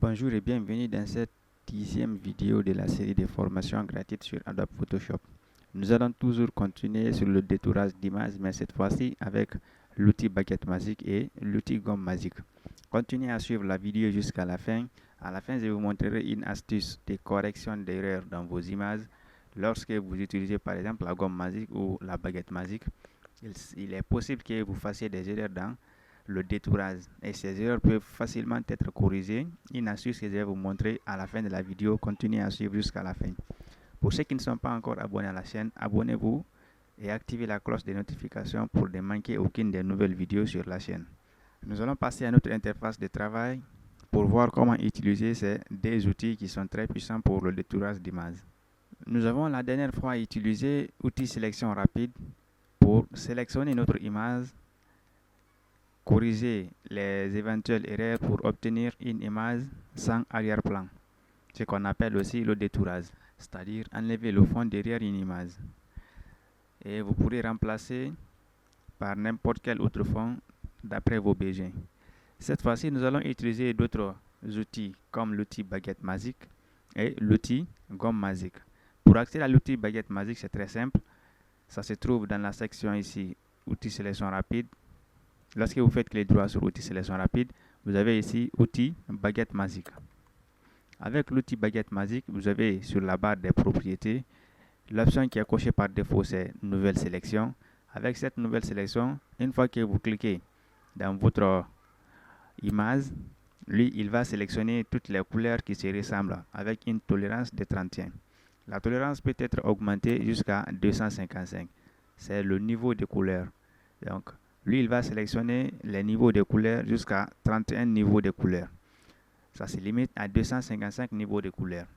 Bonjour et bienvenue dans cette 10e vidéo de la série de formations gratuites sur Adobe Photoshop. Nous allons toujours continuer sur le détourage d'images, mais cette fois-ci avec l'outil baguette magique et l'outil gomme magique. Continuez à suivre la vidéo jusqu'à la fin. À la fin, je vous montrerai une astuce de correction d'erreurs dans vos images. Lorsque vous utilisez par exemple la gomme magique ou la baguette magique, il est possible que vous fassiez des erreurs dans le détourage et ces erreurs peuvent facilement être corrigées. Une astuce que je vais vous montrer à la fin de la vidéo. Continuez à suivre jusqu'à la fin. Pour ceux qui ne sont pas encore abonnés à la chaîne, abonnez-vous et activez la cloche de notification pour ne manquer aucune des nouvelles vidéos sur la chaîne. Nous allons passer à notre interface de travail pour voir comment utiliser ces deux outils qui sont très puissants pour le détourage d'images. Nous avons la dernière fois utilisé l'outil sélection rapide pour sélectionner notre image, corriger les éventuelles erreurs pour obtenir une image sans arrière-plan, ce qu'on appelle aussi le détourage, c'est-à-dire enlever le fond derrière une image. Et vous pourrez remplacer par n'importe quel autre fond d'après vos besoins. Cette fois-ci, nous allons utiliser d'autres outils comme l'outil baguette magique et l'outil gomme magique. Pour accéder à l'outil baguette magique, c'est très simple. Ça se trouve dans la section ici, outils sélection rapide. Lorsque vous faites clic droit sur outil sélection rapide, vous avez ici outil baguette magique. Avec l'outil baguette magique, vous avez sur la barre des propriétés, l'option qui est cochée par défaut, c'est nouvelle sélection. Avec cette nouvelle sélection, une fois que vous cliquez dans votre image, lui, il va sélectionner toutes les couleurs qui se ressemblent avec une tolérance de 31. La tolérance peut être augmentée jusqu'à 255. C'est le niveau de couleur. Donc, lui, il va sélectionner les niveaux de couleurs jusqu'à 31 niveaux de couleurs. Ça se limite à 255 niveaux de couleurs.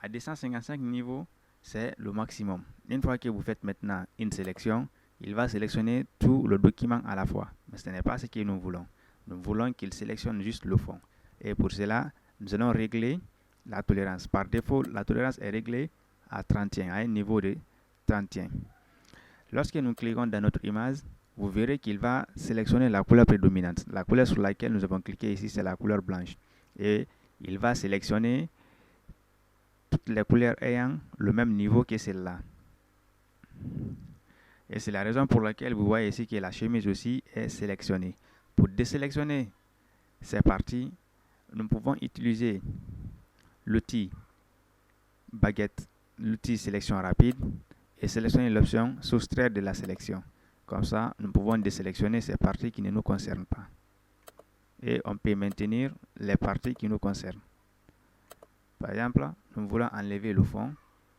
À 255 niveaux, c'est le maximum. Une fois que vous faites maintenant une sélection, il va sélectionner tout le document à la fois. Mais ce n'est pas ce que nous voulons. Nous voulons qu'il sélectionne juste le fond. Et pour cela, nous allons régler la tolérance. Par défaut, la tolérance est réglée à 31, à un niveau de 31. Lorsque nous cliquons dans notre image, vous verrez qu'il va sélectionner la couleur prédominante. La couleur sur laquelle nous avons cliqué ici, c'est la couleur blanche. Et il va sélectionner toutes les couleurs ayant le même niveau que celle-là. Et c'est la raison pour laquelle vous voyez ici que la chemise aussi est sélectionnée. Pour désélectionner ces parties, nous pouvons utiliser l'outil baguette, l'outil sélection rapide et sélectionner l'option soustraire de la sélection. Comme ça, nous pouvons désélectionner ces parties qui ne nous concernent pas. Et on peut maintenir les parties qui nous concernent. Par exemple, nous voulons enlever le fond.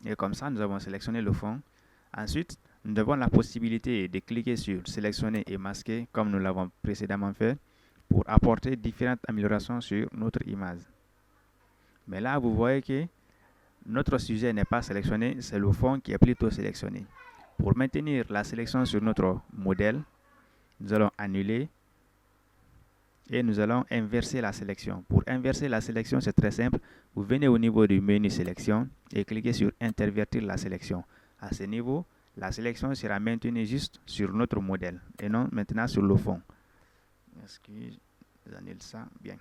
Et comme ça, nous avons sélectionné le fond. Ensuite, nous avons la possibilité de cliquer sur sélectionner et masquer comme nous l'avons précédemment fait pour apporter différentes améliorations sur notre image. Mais là, vous voyez que notre sujet n'est pas sélectionné, c'est le fond qui est plutôt sélectionné. Pour maintenir la sélection sur notre modèle, nous allons annuler et nous allons inverser la sélection. Pour inverser la sélection, c'est très simple. Vous venez au niveau du menu sélection et cliquez sur intervertir la sélection. À ce niveau, la sélection sera maintenue juste sur notre modèle et non maintenant sur le fond. Excusez, j'annule ça. Bien.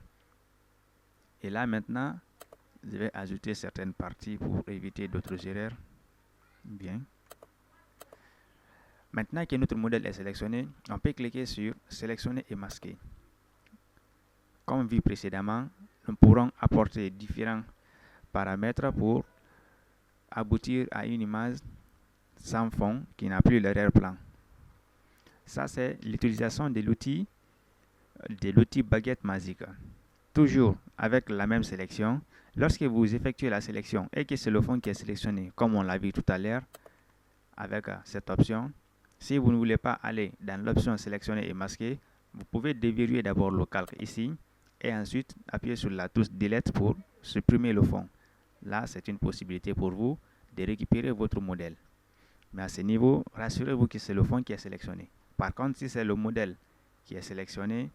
Et là maintenant, je vais ajouter certaines parties pour éviter d'autres erreurs. Bien. Maintenant que notre modèle est sélectionné, on peut cliquer sur sélectionner et masquer. Comme vu précédemment, nous pourrons apporter différents paramètres pour aboutir à une image sans fond qui n'a plus l'arrière-plan. Ça, c'est l'utilisation de l'outil baguette magique. Toujours avec la même sélection, lorsque vous effectuez la sélection et que c'est le fond qui est sélectionné, comme on l'a vu tout à l'heure, avec cette option, si vous ne voulez pas aller dans l'option sélectionner et masquer, vous pouvez déverrouiller d'abord le calque ici et ensuite appuyer sur la touche Delete pour supprimer le fond. Là, c'est une possibilité pour vous de récupérer votre modèle. Mais à ce niveau, rassurez-vous que c'est le fond qui est sélectionné. Par contre, si c'est le modèle qui est sélectionné,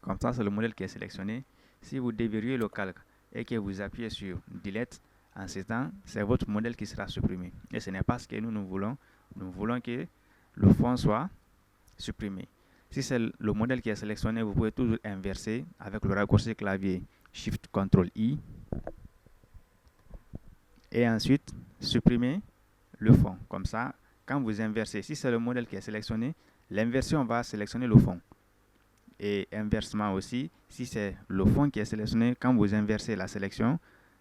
comme ça c'est le modèle qui est sélectionné, si vous déverrouillez le calque et que vous appuyez sur Delete, en ce temps, c'est votre modèle qui sera supprimé. Et ce n'est pas ce que nous voulons. Nous voulons que le fond soit supprimé. Si c'est le modèle qui est sélectionné, vous pouvez toujours inverser avec le raccourci clavier Shift Ctrl I. Et ensuite, supprimer le fond. Comme ça, quand vous inversez, si c'est le modèle qui est sélectionné, l'inversion va sélectionner le fond. Et inversement aussi, si c'est le fond qui est sélectionné, quand vous inversez la sélection,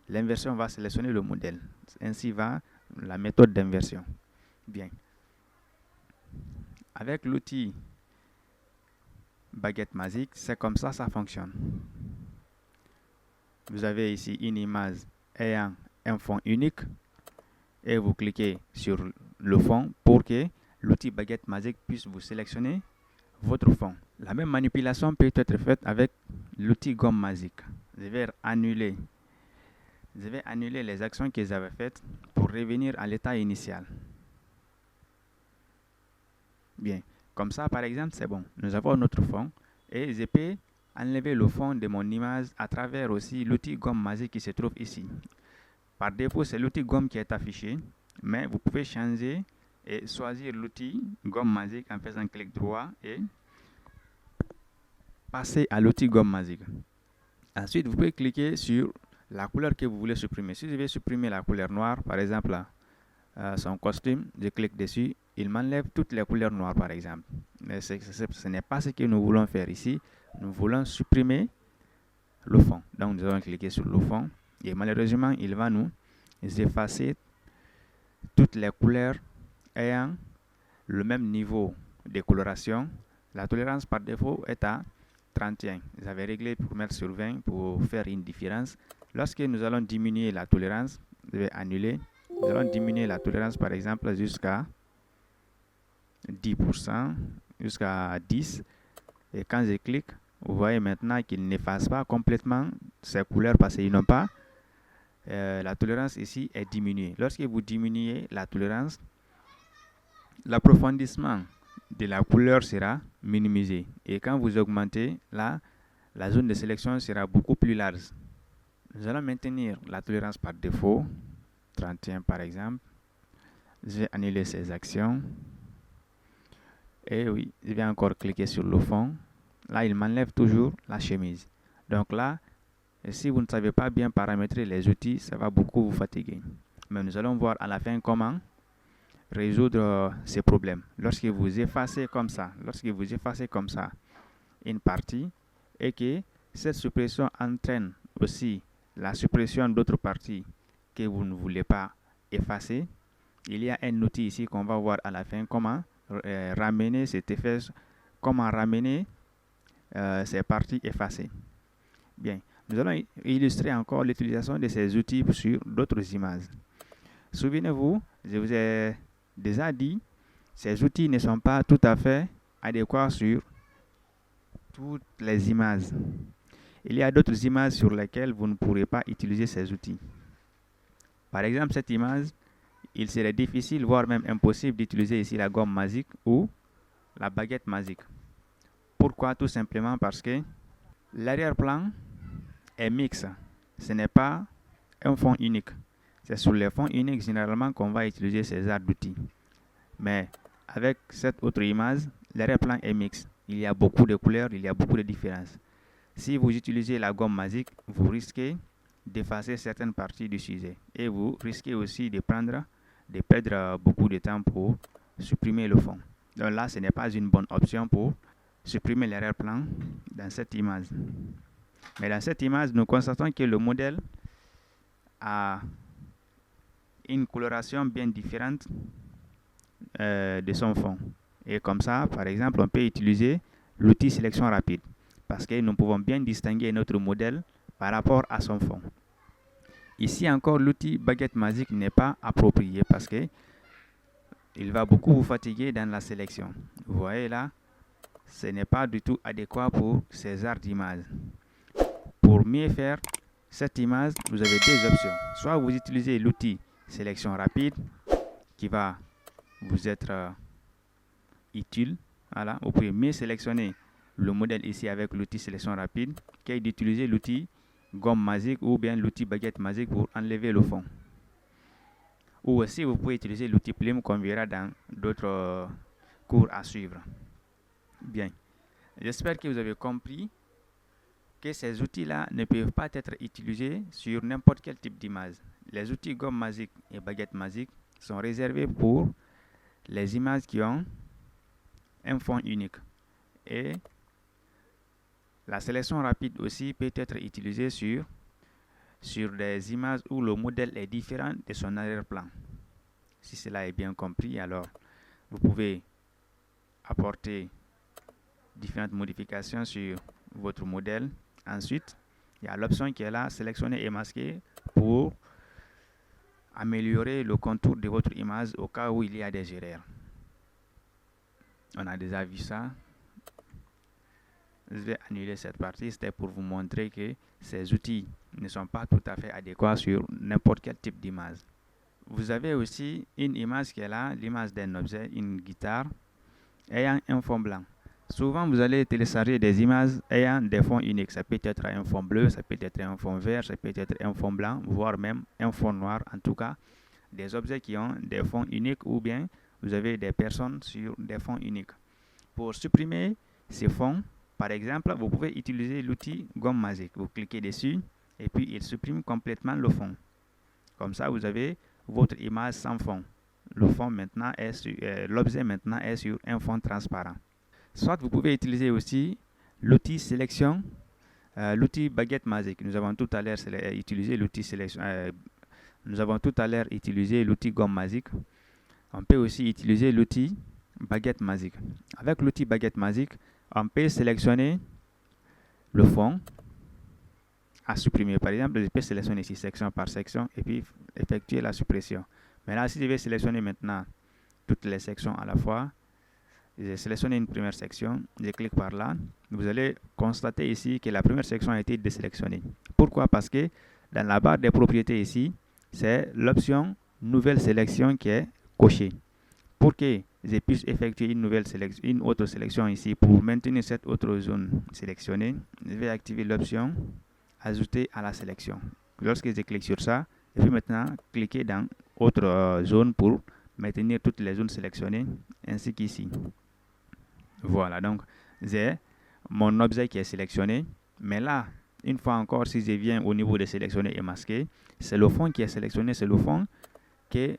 l'inversion va sélectionner le modèle. Ainsi va la méthode d'inversion. Bien. Avec l'outil baguette magique, c'est comme ça fonctionne. Vous avez ici une image ayant un fond unique et vous cliquez sur le fond pour que l'outil baguette magique puisse vous sélectionner votre fond. La même manipulation peut être faite avec l'outil gomme magique. Je vais annuler les actions que j'avais faites pour revenir à l'état initial. Bien, comme ça par exemple, c'est bon. Nous avons notre fond et je peux enlever le fond de mon image à travers aussi l'outil gomme magique qui se trouve ici. Par défaut, c'est l'outil gomme qui est affiché, mais vous pouvez changer et choisir l'outil gomme magique en faisant clic droit et passer à l'outil gomme magique. Ensuite, vous pouvez cliquer sur la couleur que vous voulez supprimer. Si je vais supprimer la couleur noire, par exemple, son costume, je clique dessus, il m'enlève toutes les couleurs noires, par exemple. Mais ce n'est pas ce que nous voulons faire ici. Nous voulons supprimer le fond. Donc, nous allons cliquer sur le fond. Et malheureusement, il va nous effacer toutes les couleurs ayant le même niveau de coloration. La tolérance par défaut est à 31. J'avais réglé pour mettre sur 20 pour faire une différence. Lorsque nous allons diminuer la tolérance, je vais annuler. Nous allons diminuer la tolérance par exemple jusqu'à 10%, jusqu'à 10. Et quand je clique, vous voyez maintenant qu'il n'efface pas complètement ces couleurs parce qu'ils n'ont pas la tolérance ici est diminuée. Lorsque vous diminuez la tolérance, l'approfondissement de la couleur sera minimisé. Et quand vous augmentez, la zone de sélection sera beaucoup plus large. Nous allons maintenir la tolérance par défaut, 31 par exemple. Je vais annuler ces actions. Et oui, je vais encore cliquer sur le fond. Là, il m'enlève toujours la chemise. Donc là, si vous ne savez pas bien paramétrer les outils, ça va beaucoup vous fatiguer. Mais nous allons voir à la fin comment résoudre ces problèmes. Lorsque vous effacez comme ça une partie et que cette suppression entraîne aussi la suppression d'autres parties que vous ne voulez pas effacer, il y a un outil ici qu'on va voir à la fin comment ramener cet effet, comment ramener ces parties effacées. Bien, nous allons illustrer encore l'utilisation de ces outils sur d'autres images. Souvenez-vous, je vous ai déjà dit, ces outils ne sont pas tout à fait adéquats sur toutes les images. Il y a d'autres images sur lesquelles vous ne pourrez pas utiliser ces outils. Par exemple, cette image, il serait difficile, voire même impossible d'utiliser ici la gomme magique ou la baguette magique. Pourquoi? Tout simplement parce que l'arrière-plan est mixte. Ce n'est pas un fond unique. C'est sur les fonds uniques généralement qu'on va utiliser ces genres d'outils. Mais avec cette autre image, l'arrière-plan est mixte. Il y a beaucoup de couleurs, il y a beaucoup de différences. Si vous utilisez la gomme magique, vous risquez d'effacer certaines parties du sujet. Et vous risquez aussi de perdre beaucoup de temps pour supprimer le fond. Donc là, ce n'est pas une bonne option pour supprimer l'arrière-plan dans cette image. Mais dans cette image, nous constatons que le modèle a une coloration bien différente de son fond. Et comme ça, par exemple, on peut utiliser l'outil sélection rapide parce que nous pouvons bien distinguer notre modèle par rapport à son fond. Ici encore, l'outil baguette magique n'est pas approprié parce que il va beaucoup vous fatiguer dans la sélection. Vous voyez là, ce n'est pas du tout adéquat pour ces genres d'images. Pour mieux faire cette image, vous avez deux options. Soit vous utilisez l'outil sélection rapide qui va vous être utile. Voilà, vous pouvez mieux sélectionner le modèle ici avec l'outil sélection rapide qu'est d'utiliser l'outil gomme magique ou bien l'outil baguette magique pour enlever le fond. Ou aussi vous pouvez utiliser l'outil plume qu'on verra dans d'autres cours à suivre. Bien, j'espère que vous avez compris que ces outils-là ne peuvent pas être utilisés sur n'importe quel type d'image. Les outils gomme magique et baguette magique sont réservés pour les images qui ont un fond unique. Et la sélection rapide aussi peut être utilisée sur des images où le modèle est différent de son arrière-plan. Si cela est bien compris, alors vous pouvez apporter différentes modifications sur votre modèle. Ensuite, il y a l'option qui est là, sélectionner et masquer, pour améliorer le contour de votre image au cas où il y a des erreurs. On a déjà vu ça. Je vais annuler cette partie. C'était pour vous montrer que ces outils ne sont pas tout à fait adéquats sur n'importe quel type d'image. Vous avez aussi une image qui est là, l'image d'un objet, une guitare, ayant un fond blanc. Souvent, vous allez télécharger des images ayant des fonds uniques. Ça peut être un fond bleu, ça peut être un fond vert, ça peut être un fond blanc, voire même un fond noir. En tout cas, des objets qui ont des fonds uniques, ou bien vous avez des personnes sur des fonds uniques. Pour supprimer ces fonds, par exemple, vous pouvez utiliser l'outil gomme magique. Vous cliquez dessus et puis il supprime complètement le fond. Comme ça, vous avez votre image sans fond. Le fond maintenant est sur, l'objet maintenant est sur un fond transparent. Soit vous pouvez utiliser aussi l'outil sélection, l'outil baguette magique. Nous avons tout à l'heure utilisé l'outil sélection. Nous avons tout à l'heure utilisé l'outil gomme magique. On peut aussi utiliser l'outil baguette magique. Avec l'outil baguette magique, on peut sélectionner le fond à supprimer. Par exemple, je peux sélectionner ici section par section et puis effectuer la suppression. Maintenant, si je vais sélectionner maintenant toutes les sections à la fois, je sélectionne une première section, je clique par là. Vous allez constater ici que la première section a été désélectionnée. Pourquoi? Parce que dans la barre des propriétés ici, c'est l'option nouvelle sélection qui est cochée. Pour que je puisse effectuer une autre sélection ici pour maintenir cette autre zone sélectionnée, je vais activer l'option ajouter à la sélection. Lorsque je clique sur ça, je vais maintenant cliquer dans autre zone pour maintenir toutes les zones sélectionnées, ainsi qu'ici. Voilà, donc j'ai mon objet qui est sélectionné, mais là, une fois encore, si je viens au niveau de sélectionner et masquer, c'est le fond qui est sélectionné, c'est le fond que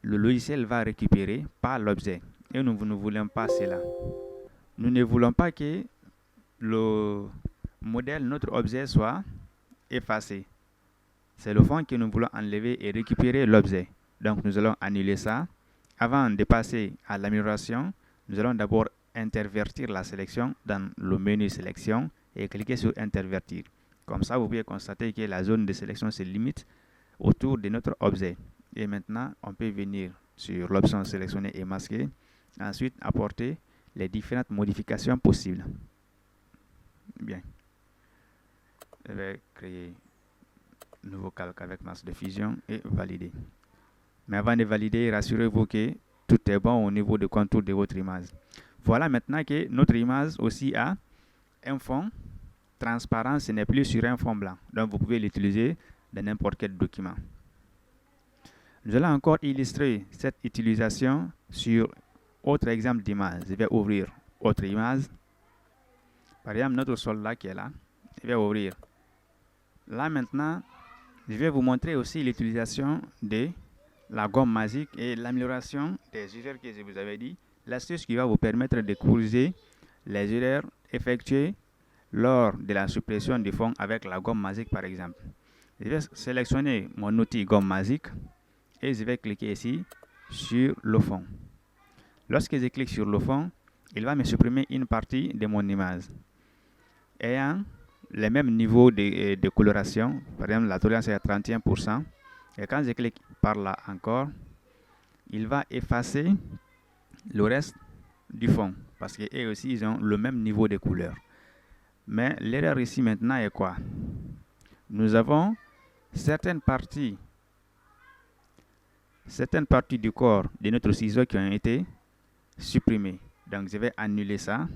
le logiciel va récupérer par l'objet. Et nous ne voulons pas cela. Nous ne voulons pas que le modèle, notre objet, soit effacé. C'est le fond que nous voulons enlever et récupérer l'objet. Donc nous allons annuler ça. Avant de passer à l'amélioration, nous allons d'abord intervertir la sélection dans le menu sélection et cliquer sur intervertir. Comme ça, vous pouvez constater que la zone de sélection se limite autour de notre objet. Et maintenant, on peut venir sur l'option sélectionner et masquer. Ensuite, apporter les différentes modifications possibles. Bien. Je vais créer un nouveau calque avec masse de fusion et valider. Mais avant de valider, rassurez-vous que tout est bon au niveau du contour de votre image. Voilà maintenant que notre image aussi a un fond transparent, ce n'est plus sur un fond blanc. Donc vous pouvez l'utiliser dans n'importe quel document. Nous allons encore illustrer cette utilisation sur autre exemple d'image. Je vais ouvrir autre image. Par exemple, notre soldat qui est là. Je vais ouvrir. Là maintenant, je vais vous montrer aussi l'utilisation de la gomme magique et l'amélioration des erreurs que je vous avais dit. L'astuce qui va vous permettre de corriger les erreurs effectuées lors de la suppression du fond avec la gomme magique par exemple. Je vais sélectionner mon outil gomme magique et je vais cliquer ici sur le fond. Lorsque je clique sur le fond, il va me supprimer une partie de mon image ayant les mêmes niveaux de coloration. Par exemple, la tolérance est à 31%. Et quand je clique par là encore, il va effacer le reste du fond parce qu'eux aussi, ils ont le même niveau de couleur. Mais l'erreur ici maintenant est quoi? Nous avons certaines parties du corps de notre ciseau qui ont été supprimées. Donc, je vais annuler ça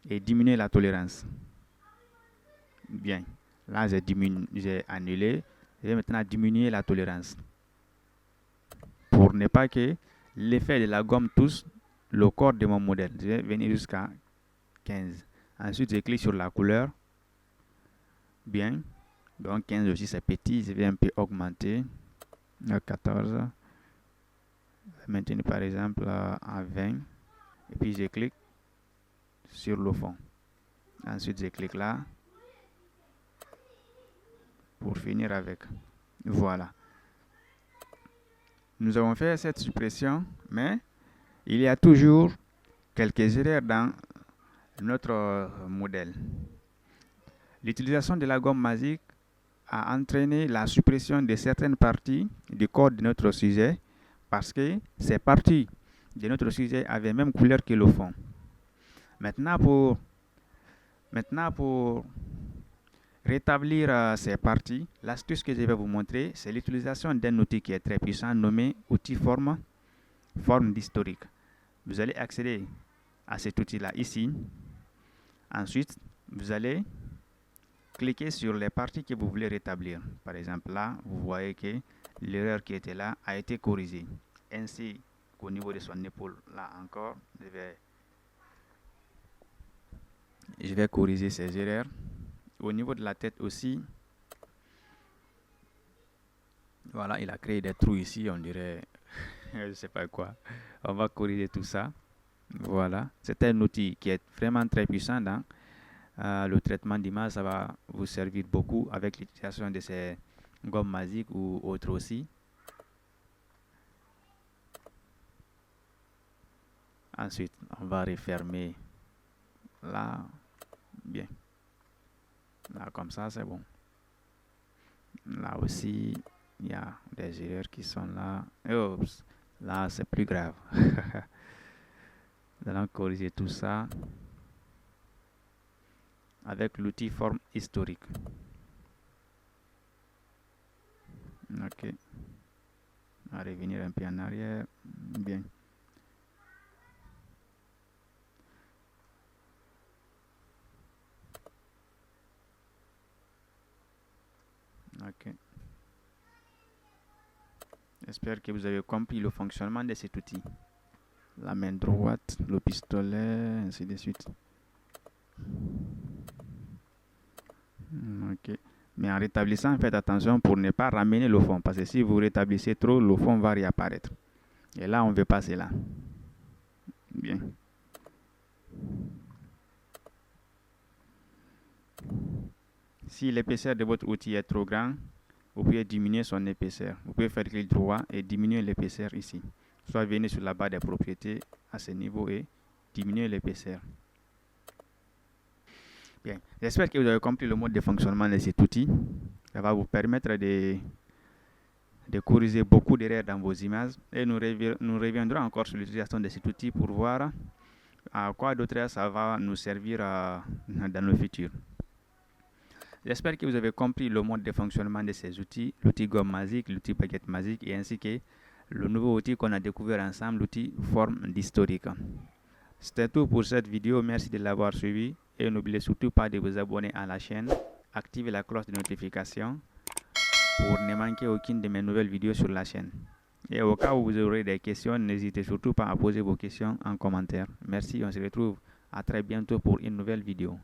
et diminuer la tolérance. Bien, là j'ai annulé. Je vais maintenant diminuer la tolérance pour ne pas que l'effet de la gomme touche le corps de mon modèle. Je vais venir jusqu'à 15. Ensuite, je clique sur la couleur. Bien. Donc 15 aussi, c'est petit. Je vais un peu augmenter. 14. Maintenir par exemple à 20. Et puis, je clique sur le fond. Ensuite, je clique là. Pour finir avec. Voilà. Nous avons fait cette suppression, mais il y a toujours quelques erreurs dans notre modèle. L'utilisation de la gomme magique a entraîné la suppression de certaines parties du code de notre sujet parce que ces parties de notre sujet avaient même couleur que le fond. Maintenant, pour rétablir ces parties, l'astuce que je vais vous montrer, c'est l'utilisation d'un outil qui est très puissant nommé outil forme d'historique. Vous allez accéder à cet outil-là ici. Ensuite, vous allez cliquer sur les parties que vous voulez rétablir. Par exemple, là, vous voyez que l'erreur qui était là a été corrigée. Ainsi qu'au niveau de son épaule, là encore, je vais corriger ces erreurs. Au niveau de la tête aussi, voilà, il a créé des trous ici, on dirait, je ne sais pas quoi. On va corriger tout ça. Voilà, c'est un outil qui est vraiment très puissant dans le traitement d'image. Ça va vous servir beaucoup avec l'utilisation de ces gommes magiques ou autres aussi. Ensuite, on va refermer là. Bien. Là, comme ça, c'est bon. Là aussi, il y a des erreurs qui sont là. Oups, là, c'est plus grave. Nous allons corriger tout ça avec l'outil forme historique. Ok. On va revenir un peu en arrière. Bien. Ok. J'espère que vous avez compris le fonctionnement de cet outil. La main droite, le pistolet, ainsi de suite. Ok. Mais en rétablissant, faites attention pour ne pas ramener le fond. Parce que si vous rétablissez trop, le fond va réapparaître. Et là, on veut pas cela. Bien. Si l'épaisseur de votre outil est trop grand, vous pouvez diminuer son épaisseur. Vous pouvez faire clic droit et diminuer l'épaisseur ici. Soit venir sur la barre des propriétés à ce niveau et diminuer l'épaisseur. Bien, j'espère que vous avez compris le mode de fonctionnement de cet outil. Ça va vous permettre de corriger beaucoup d'erreurs dans vos images. Et nous reviendrons encore sur l'utilisation de cet outil pour voir à quoi d'autre ça va nous servir dans le futur. J'espère que vous avez compris le mode de fonctionnement de ces outils, l'outil gomme magique, l'outil baguette magique et ainsi que le nouveau outil qu'on a découvert ensemble, l'outil forme d'historique. C'était tout pour cette vidéo, merci de l'avoir suivi et n'oubliez surtout pas de vous abonner à la chaîne, activez la cloche de notification pour ne manquer aucune de mes nouvelles vidéos sur la chaîne. Et au cas où vous aurez des questions, n'hésitez surtout pas à poser vos questions en commentaire. Merci, on se retrouve à très bientôt pour une nouvelle vidéo.